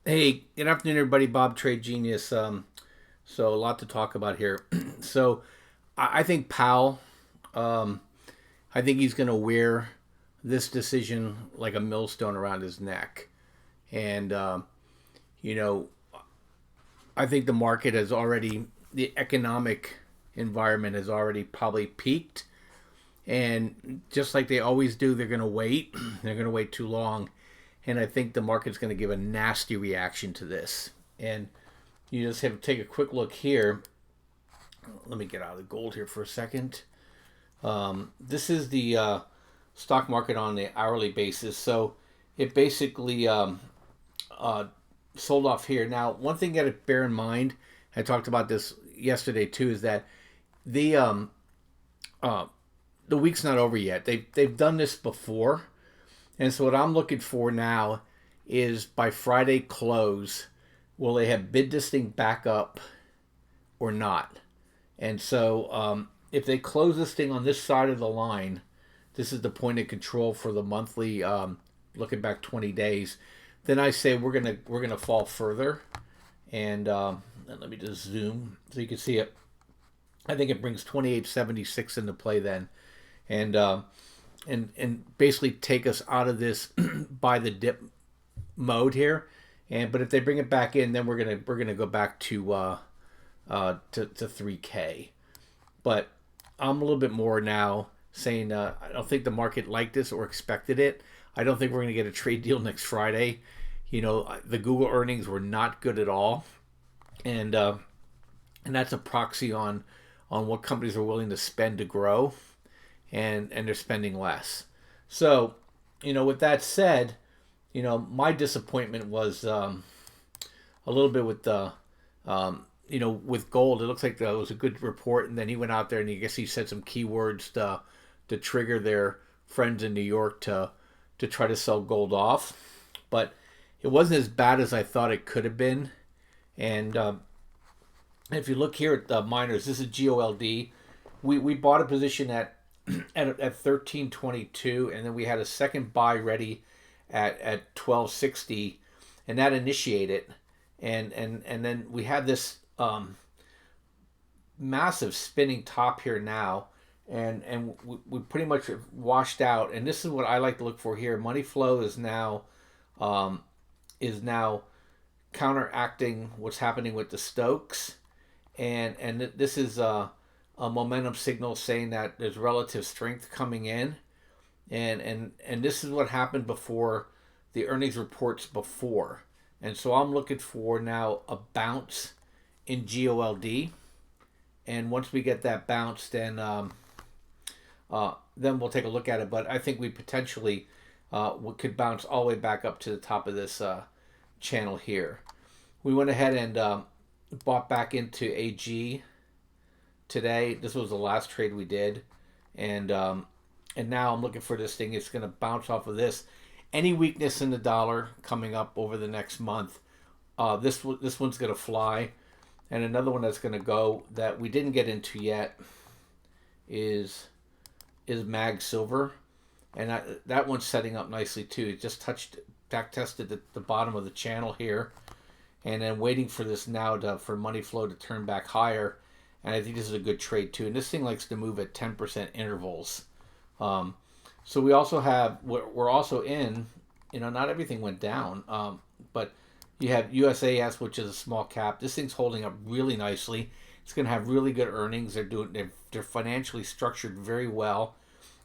Hey, good afternoon, everybody. Bob, Trade Genius. So a lot to talk about here. So I think Powell. Um, I think he's going to wear this decision like a millstone around his neck, and you know, I think the market has already, the economic environment has already probably peaked, and just like they always do, they're going to wait. They're going to wait too long, and I think the market's going to give a nasty reaction to this. And you just have to take a quick look here. Let me get out of the gold here for a second. This is the stock market on the hourly basis. So it basically uh, sold off here. Now, one thing you got to bear in mind, I talked about this yesterday too, is that the um, uh, the week's not over yet. They've done this before, and so what I'm looking for now is by Friday close, will they have bid this thing back up or not? And so if they close this thing on this side of the line, this is the point of control for the monthly, looking back 20 days. Then I say we're gonna fall further, and let me just zoom so you can see it. I think it brings 28.76 into play then, and and basically take us out of this by the dip mode here. And but if they bring it back in, then we're gonna go back to 3K. But I'm a little bit more now saying I don't think the market liked this or expected it. I don't think we're going to get a trade deal next Friday. The Google earnings were not good at all, and and that's a proxy on what companies are willing to spend to grow, and they're spending less. So, with that said, my disappointment was a little bit with the with gold. It looks like that was a good report, and then he went out there and I guess he said some keywords to trigger their friends in New York to try to sell gold off. But it wasn't as bad as I thought it could have been. And if you look here at the miners, this is GOLD. We bought a position at 1322, and then we had a second buy ready at 1260, and that initiated, and then we had this massive spinning top here now, and we pretty much washed out. And this is what I like to look for here. Money flow um, is now counteracting what's happening with the Stokes, and this is a momentum signal saying that there's relative strength coming in, and this is what happened before the earnings reports before. And so I'm looking for now a bounce in GOLD, and once we get that bounce, then we'll take a look at it. But I think we potentially could bounce all the way back up to the top of this channel here. We went ahead and bought back into AG today. This was the last trade we did, and now I'm looking for this thing. It's going to bounce off of this. Any weakness in the dollar coming up over the next month, this one's going to fly. And another one that's going to go that we didn't get into yet is Mag Silver, and that one's setting up nicely too. It just back tested the bottom of the channel here, and then waiting for this now for money flow to turn back higher. And I think this is a good trade too. And this thing likes to move at 10% intervals. So we also have we're also in. Not everything went down, but you have USAS, which is a small cap. This thing's holding up really nicely. It's going to have really good earnings. They're financially structured very well,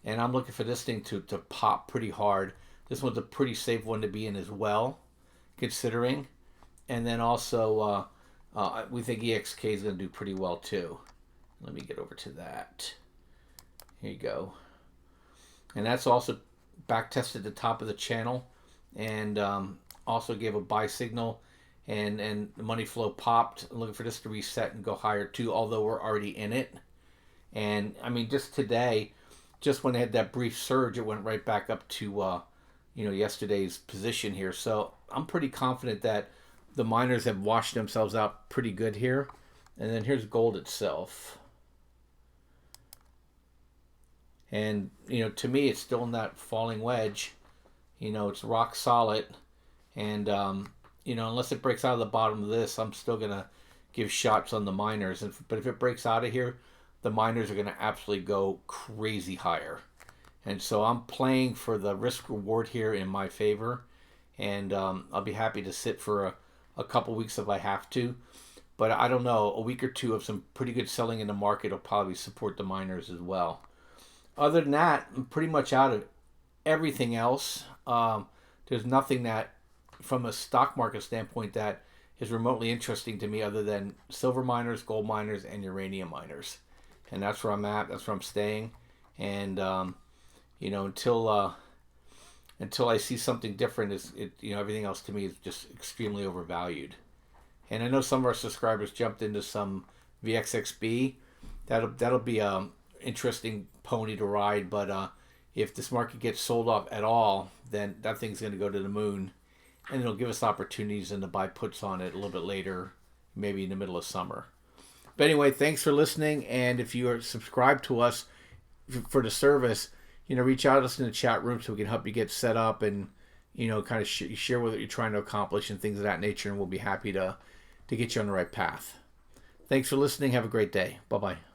and I'm looking for this thing to pop pretty hard. This one's a pretty safe one to be in as well, considering. And then also we think EXK is going to do pretty well too. Let me get over to that. Here you go. And that's also back tested the top of the channel, and also gave a buy signal, and the money flow popped. I'm looking for this to reset and go higher too, although we're already in it. And I mean, just today, just when they had that brief surge, it went right back up to yesterday's position here. So I'm pretty confident that the miners have washed themselves out pretty good here. And then here's gold itself. And to me, it's still in that falling wedge. It's rock solid, and unless it breaks out of the bottom of this, I'm still gonna give shots on the miners. But if it breaks out of here, the miners are gonna absolutely go crazy higher. And so I'm playing for the risk reward here in my favor, and I'll be happy to sit for a couple weeks if I have to. But I don't know, a week or two of some pretty good selling in the market will probably support the miners as well. Other than that, I'm pretty much out of everything else. There's nothing that, from a stock market standpoint, that is remotely interesting to me other than silver miners, gold miners, and uranium miners. And that's where I'm at. That's where I'm staying. And until I see something different, everything else to me is just extremely overvalued. And I know some of our subscribers jumped into some VXXB. That'll be a interesting pony to ride. But if this market gets sold off at all, then that thing's going to go to the moon, and it'll give us opportunities and to buy puts on it a little bit later, maybe in the middle of summer. But anyway, thanks for listening. And if you are subscribed to us for the service, reach out to us in the chat room so we can help you get set up and, kind of share what you're trying to accomplish and things of that nature. And we'll be happy to get you on the right path. Thanks for listening. Have a great day. Bye-bye.